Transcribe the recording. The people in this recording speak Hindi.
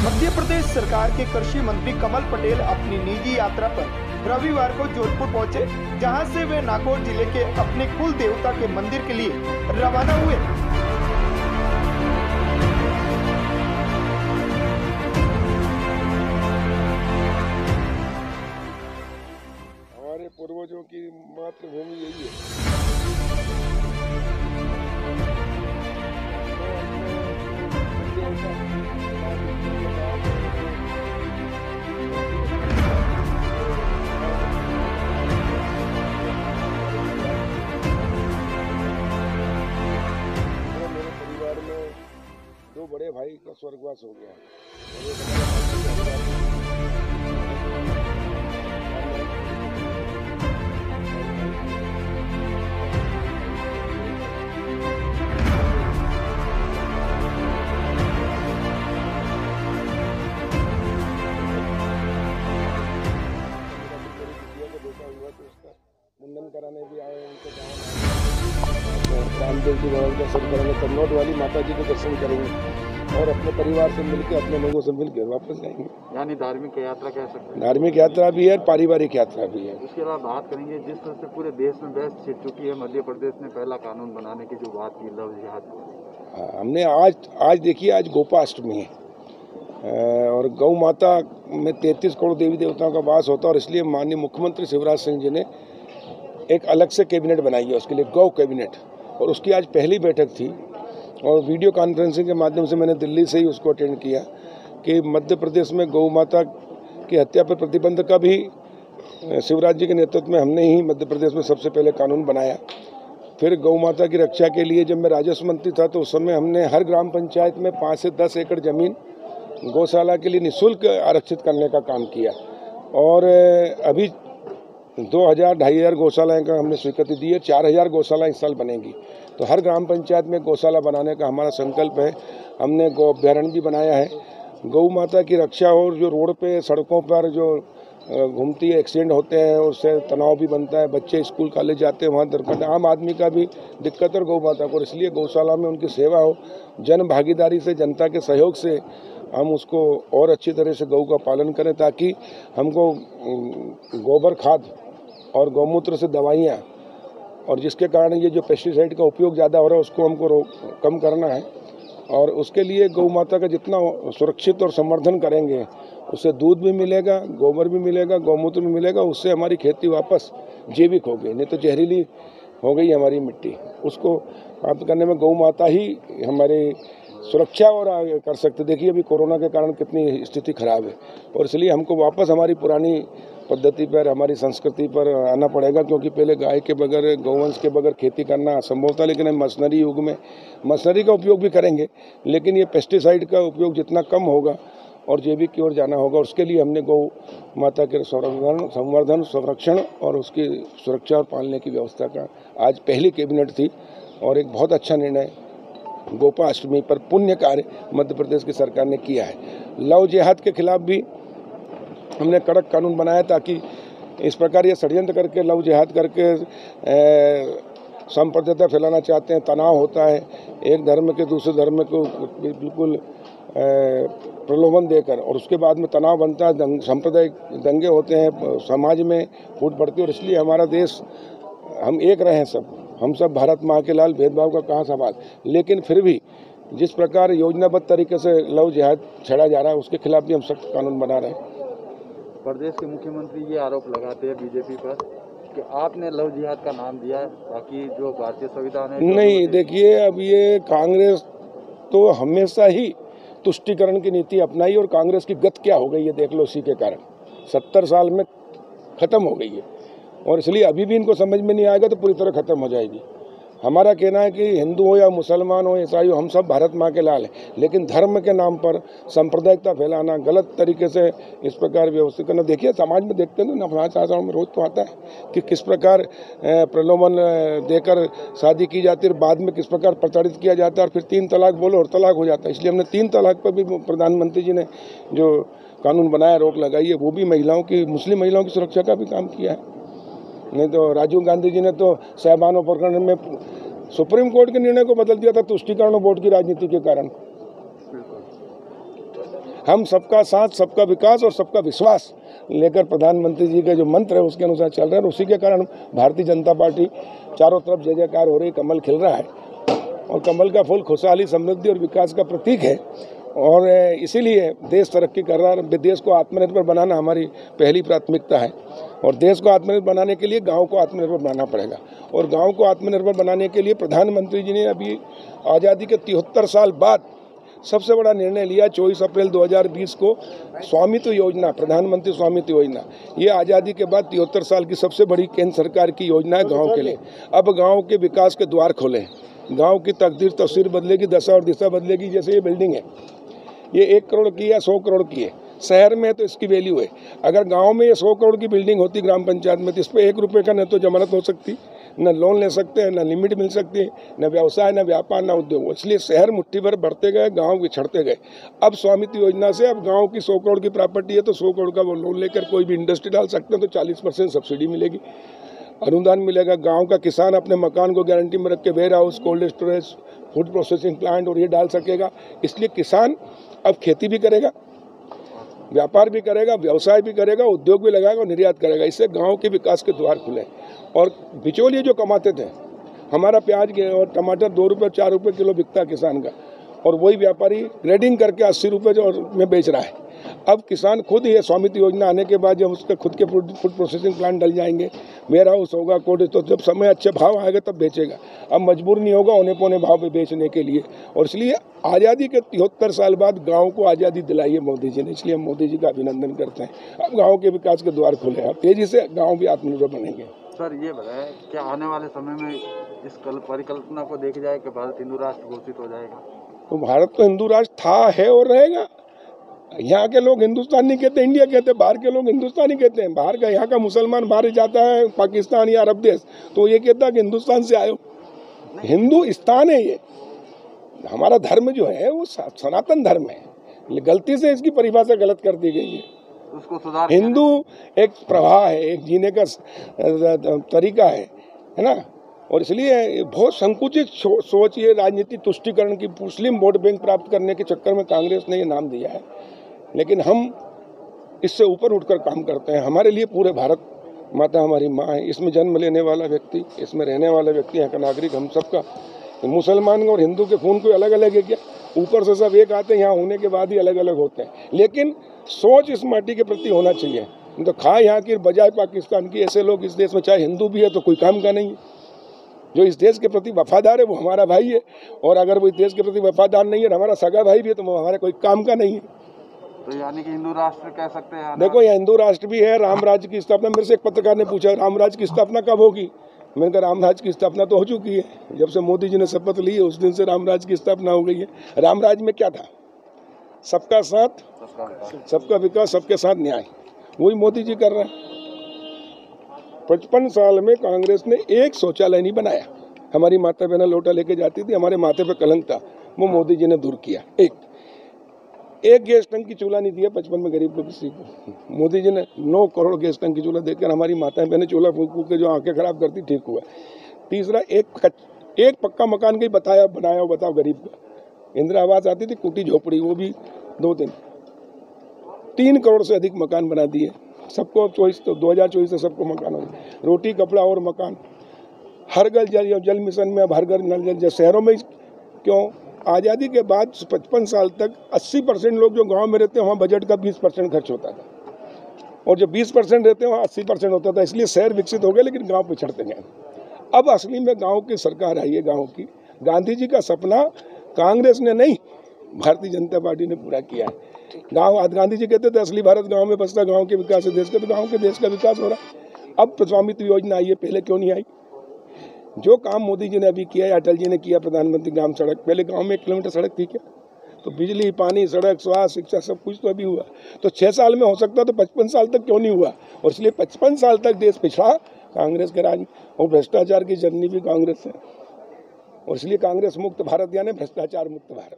मध्य प्रदेश सरकार के कृषि मंत्री कमल पटेल अपनी निजी यात्रा पर रविवार को जोधपुर पहुंचे, जहां से वे नागौर जिले के अपने कुल देवता के मंदिर के लिए रवाना हुए। हमारे पूर्वजों की मातृभूमि यही है। मेरे परिवार में 2 बड़े भाई का स्वर्गवास हो गया मुंडन कराने भी आए, उनके गाँव रामदेव जी भवन के दर्शन करेंगे, कन्नौज वाली माता जी के दर्शन करेंगे और अपने परिवार से मिलकर, अपने लोगों से मिलकर वापस जाएंगे। यानी धार्मिक यात्रा कह सकते हैं। धार्मिक यात्रा भी है, पारिवारिक यात्रा भी है। उसके अलावा बात करेंगे जिस तरह से पूरे देश में बहस छिड़ चुकी है, मध्य प्रदेश ने पहला कानून बनाने की जो बात की, लव जिहाद। हमने आज देखिए, आज गोपाष्टमी है और गौ माता में 33 करोड़ देवी देवताओं का वास होता है और इसलिए माननीय मुख्यमंत्री शिवराज सिंह जी ने एक अलग से कैबिनेट बनाई है उसके लिए, गौ कैबिनेट, और उसकी आज पहली बैठक थी और वीडियो कॉन्फ्रेंसिंग के माध्यम से मैंने दिल्ली से ही उसको अटेंड किया कि मध्य प्रदेश में गौ माता की हत्या पर प्रतिबंध का भी शिवराज जी के नेतृत्व में हमने ही मध्य प्रदेश में सबसे पहले कानून बनाया। फिर गौ माता की रक्षा के लिए जब मैं राजस्व मंत्री था तो उस समय हमने हर ग्राम पंचायत में 5 से 10 एकड़ जमीन गौशाला के लिए निःशुल्क आरक्षित करने का काम किया और अभी 2,000-2,500 गौशालाएं का हमने स्वीकृति दी है। 4,000 गौशाला इस साल बनेगी। तो हर ग्राम पंचायत में गौशाला बनाने का हमारा संकल्प है। हमने गौ अभ्यारण्य भी बनाया है। गौ माता की रक्षा और जो रोड पे सड़कों पर जो घूमती है, एक्सीडेंट होते हैं, उससे तनाव भी बनता है, बच्चे स्कूल कॉलेज जाते हैं, वहाँ दुर्घटना, आम आदमी का भी दिक्कत है गौ माता को, इसलिए गौशाला में उनकी सेवा हो, जन भागीदारी से, जनता के सहयोग से हम उसको और अच्छी तरह से गौ का पालन करें ताकि हमको गोबर खाद और गौमूत्र से दवाइयाँ और जिसके कारण ये जो पेस्टिसाइड का उपयोग ज़्यादा हो रहा है उसको हमको कम करना है और उसके लिए गौ माता का जितना सुरक्षित और संवर्धन करेंगे उससे दूध भी मिलेगा, गोबर भी मिलेगा, गौमूत्र भी मिलेगा, उससे हमारी खेती वापस जैविक हो गई, नहीं तो जहरीली हो गई हमारी मिट्टी। उसको प्राप्त करने में गौ माता ही हमारी सुरक्षा और आगे कर सकते। देखिए अभी कोरोना के कारण कितनी स्थिति खराब है और इसलिए हमको वापस हमारी पुरानी पद्धति पर, हमारी संस्कृति पर आना पड़ेगा क्योंकि पहले गाय के बगैर, गौवंश के बगैर खेती करना असंभव था, लेकिन हम मशीनरी युग में मशीनरी का उपयोग भी करेंगे, लेकिन ये पेस्टिसाइड का उपयोग जितना कम होगा और जैविक की ओर जाना होगा, उसके लिए हमने गौ माता के संवर्धन, संरक्षण और उसकी सुरक्षा और पालने की व्यवस्था का आज पहली कैबिनेट थी और एक बहुत अच्छा निर्णय गोपाष्टमी पर पुण्य कार्य मध्य प्रदेश की सरकार ने किया है। लव जिहाद के खिलाफ भी हमने कड़क कानून बनाया ताकि इस प्रकार ये षड्यंत्र करके, लव जिहाद करके सांप्रदायिकता फैलाना चाहते हैं, तनाव होता है, एक धर्म के दूसरे धर्म को बिल्कुल प्रलोभन देकर और उसके बाद में तनाव बनता है, सांप्रदायिक दंगे होते हैं, समाज में फूट पड़ती है और इसलिए हमारा देश, हम एक रहे हैं हम सब भारत माँ के लाल, भेदभाव का कहाँ सवाल, लेकिन फिर भी जिस प्रकार योजनाबद्ध तरीके से लव जिहाद छेड़ा जा रहा है उसके खिलाफ भी हम सख्त कानून बना रहे हैं। प्रदेश के मुख्यमंत्री ये आरोप लगाते हैं बीजेपी पर कि आपने लव जिहाद का नाम दिया है, बाकी जो भारतीय संविधान है नहीं। देखिए अब ये कांग्रेस तो हमेशा ही तुष्टीकरण की नीति अपनाई और कांग्रेस की गत क्या हो गई है देख लो, इसी के कारण 70 साल में खत्म हो गई है और इसलिए अभी भी इनको समझ में नहीं आएगा तो पूरी तरह खत्म हो जाएगी। हमारा कहना है कि हिंदू हो या मुसलमान हो, ईसाई हो, हम सब भारत माँ के लाल हैं, लेकिन धर्म के नाम पर सांप्रदायिकता फैलाना, गलत तरीके से इस प्रकार व्यवस्थित करना, देखिए समाज में देखते हैं ना, समाचारों में रोज तो आता है कि किस प्रकार प्रलोभन देकर शादी की जाती है, बाद में किस प्रकार प्रताड़ित किया जाता है और फिर 3 तलाक बोलो और तलाक हो जाता है। इसलिए हमने 3 तलाक पर भी प्रधानमंत्री जी ने जो कानून बनाया, रोक लगाई है, वो भी महिलाओं की, मुस्लिम महिलाओं की सुरक्षा का भी काम किया है। नहीं तो राजीव गांधी जी ने तो साहिबानों प्रकरण में सुप्रीम कोर्ट के निर्णय को बदल दिया था तुष्टीकरण वोट की राजनीति के कारण। हम सबका साथ, सबका विकास और सबका विश्वास लेकर प्रधानमंत्री जी का जो मंत्र है उसके अनुसार चल रहे हैं। उसी के कारण भारतीय जनता पार्टी चारों तरफ जय जयकार हो रही, कमल खिल रहा है और कमल का फूल खुशहाली, समृद्धि और विकास का प्रतीक है। और इसीलिए देश तरक्की कर रहा है। देश को आत्मनिर्भर बनाना हमारी पहली प्राथमिकता है और देश को आत्मनिर्भर बनाने के लिए गांव को आत्मनिर्भर बनाना पड़ेगा। और गांव को आत्मनिर्भर बनाने के लिए प्रधानमंत्री जी ने अभी आज़ादी के 73 साल बाद सबसे बड़ा निर्णय लिया। 24 अप्रैल 2020 को स्वामित्व योजना, प्रधानमंत्री स्वामित्व योजना, ये आज़ादी के बाद 73 साल की सबसे बड़ी केंद्र सरकार की योजना है गांव के लिए। अब गांव के विकास के द्वार खोले, गांव की तकदीर तस्वीर बदलेगी, दशा और दिशा बदलेगी। जैसे ये बिल्डिंग है, ये 1 करोड़ की है, 100 करोड़ की है, शहर में तो इसकी वैल्यू है। अगर गांव में ये 100 करोड़ की बिल्डिंग होती ग्राम पंचायत में, तो इस पर 1 रुपये का न तो जमानत हो सकती, न लोन ले सकते हैं, न लिमिट मिल सकती है, न व्यवसाय, न व्यापार, न उद्योग। इसलिए शहर मुट्ठी भर बढ़ते गए, गांव बिछड़ते गए। अब स्वामित्व योजना से अब गांव की 100 करोड़ की प्रॉपर्टी है तो 100 करोड़ का वो लोन लेकर कोई भी इंडस्ट्री डाल सकते हैं, तो 40% सब्सिडी मिलेगी, अनुदान मिलेगा। गांव का किसान अपने मकान को गारंटी में रख के warehouse, cold storage, food processing plant और ये डाल सकेगा। इसलिए किसान अब खेती भी करेगा, व्यापार भी करेगा, व्यवसाय भी करेगा, उद्योग भी लगाएगा और निर्यात करेगा। इससे गांव के विकास के द्वार खुले। और बिचौलिए जो कमाते थे, हमारा प्याज और टमाटर 2 रुपये 4 रुपये किलो बिकता किसान का, और वही व्यापारी ग्रेडिंग करके 80 रुपये में बेच रहा है। अब किसान खुद ही स्वामित्व योजना आने के बाद जब उसके खुद के फूड प्रोसेसिंग प्लांट डल जाएंगे, वेयर हाउस होगा, कोल्ड, तो जब समय अच्छे भाव आएगा तब बेचेगा। अब मजबूर नहीं होगा औने पौने भाव पे बेचने के लिए। और इसलिए आज़ादी के 73 साल बाद गांव को आज़ादी दिलाई है मोदी जी ने, इसलिए हम मोदी जी का अभिनंदन करते हैं। अब गाँव के विकास के द्वार खुले हैं, अब तेजी से गाँव भी आत्मनिर्भर बनेंगे। सर ये बताएं, क्या आने वाले समय में इस परिकल्पना को देखा जाए कि भारत हिंदू राष्ट्र घोषित हो जाएगा? तो भारत तो हिंदू राष्ट्र था, है और रहेगा। यहाँ के लोग हिंदुस्तान नहीं कहते, इंडिया कहते, बाहर के लोग हिंदुस्तानी कहते हैं। बाहर का, यहाँ का मुसलमान बाहर जाता है पाकिस्तान या अरब देश, तो ये कहता है कि हिंदुस्तान से आयो। हिंदुस्तान है ये, हमारा धर्म जो है वो सनातन धर्म है। गलती से इसकी परिभाषा गलत कर दी गई है। उसको सुधार, हिंदू एक प्रवाह है, एक जीने का तरीका है ना। और इसलिए बहुत संकुचित सोच, ये राजनीतिक तुष्टिकरण की, मुस्लिम वोट बैंक प्राप्त करने के चक्कर में कांग्रेस ने ये नाम दिया है। लेकिन हम इससे ऊपर उठकर काम करते हैं। हमारे लिए पूरे भारत माता हमारी माँ है। इसमें जन्म लेने वाला व्यक्ति, इसमें रहने वाला व्यक्ति, यहाँ का नागरिक हम सबका, मुसलमान और हिंदू के खून कोई अलग अलग है क्या? ऊपर से सब एक आते हैं, यहाँ होने के बाद ही अलग अलग होते हैं। लेकिन सोच इस माटी के प्रति होना चाहिए। तो खा यहाँ की बजाय पाकिस्तान की, ऐसे लोग इस देश में चाहे हिंदू भी है तो कोई काम का नहीं है। जो इस देश के प्रति वफादार है वो हमारा भाई है, और अगर वो इस देश के प्रति वफादार नहीं है, हमारा सगा भाई भी है, तो वो हमारा कोई काम का नहीं है। तो यानी कि हिंदू राष्ट्र कह सकते हैं? देखो, यह हिंदू राष्ट्र भी है। राम राज्य की स्थापना, मेरे से एक पत्रकार ने पूछा राम राज्य की स्थापना कब होगी? मैंने कहा राम राज्य की स्थापना तो हो चुकी है, जब से मोदी जी ने शपथ ली है उस दिन से राम राज्य की स्थापना हो गई है। राम राज्य में क्या था? सबका साथ, सबका विकास, सबके साथ न्याय, वही मोदी जी कर रहे हैं। 55 साल में कांग्रेस ने एक शौचालय नहीं बनाया। हमारी माता बहना लोटा लेके जाती थी, हमारे माथे पे कलंक था, वो मोदी जी ने दूर किया। एक गैस टंकी चूल्हा नहीं दिया 55 में गरीब को किसी को। मोदी जी ने 9 करोड़ गैस टंकी चूल्हा देकर हमारी माताएं बहनें चूल्हा फूंक फूंक के जो आंखें खराब करती ठीक हुआ। तीसरा, एक पक्का मकान का बनाया बताओ गरीब का। इंदिरा आवास आती थी, कुटी झोपड़ी, वो भी 2 दिन। 3 करोड़ से अधिक मकान बना दिए सबको। 2024 से सबको मकान हो गए। रोटी, कपड़ा और मकान, हर घर जल मिशन में, अब हर घर नल जल। शहरों में क्यों? आज़ादी के बाद 55 साल तक 80% लोग जो गांव में रहते हैं वहाँ बजट का 20% खर्च होता था, और जो 20% रहते हैं वहाँ 80% होता था। इसलिए शहर विकसित हो गए लेकिन गांव पिछड़ते गए। अब असली में गांव की सरकार आई है, गांव की। गांधी जी का सपना कांग्रेस ने नहीं, भारतीय जनता पार्टी ने पूरा किया है। गांधी जी कहते थे असली भारत गाँव में बसता, गाँव के विकास से देश का, तो गाँव के देश का विकास हो रहा है। अब स्वामित्व योजना आई है, पहले क्यों नहीं आई? जो काम मोदी जी ने अभी किया है, अटल जी ने किया, प्रधानमंत्री ग्राम सड़क, पहले गांव में 1 किलोमीटर सड़क थी क्या? तो बिजली, पानी, सड़क, स्वास्थ्य, शिक्षा सब कुछ तो अभी हुआ। तो 6 साल में हो सकता तो 55 साल तक क्यों नहीं हुआ? और इसलिए 55 साल तक देश पिछड़ा कांग्रेस के राज, और भ्रष्टाचार की जर्नी भी कांग्रेस है। और इसलिए कांग्रेस मुक्त भारत यानी भ्रष्टाचार मुक्त भारत।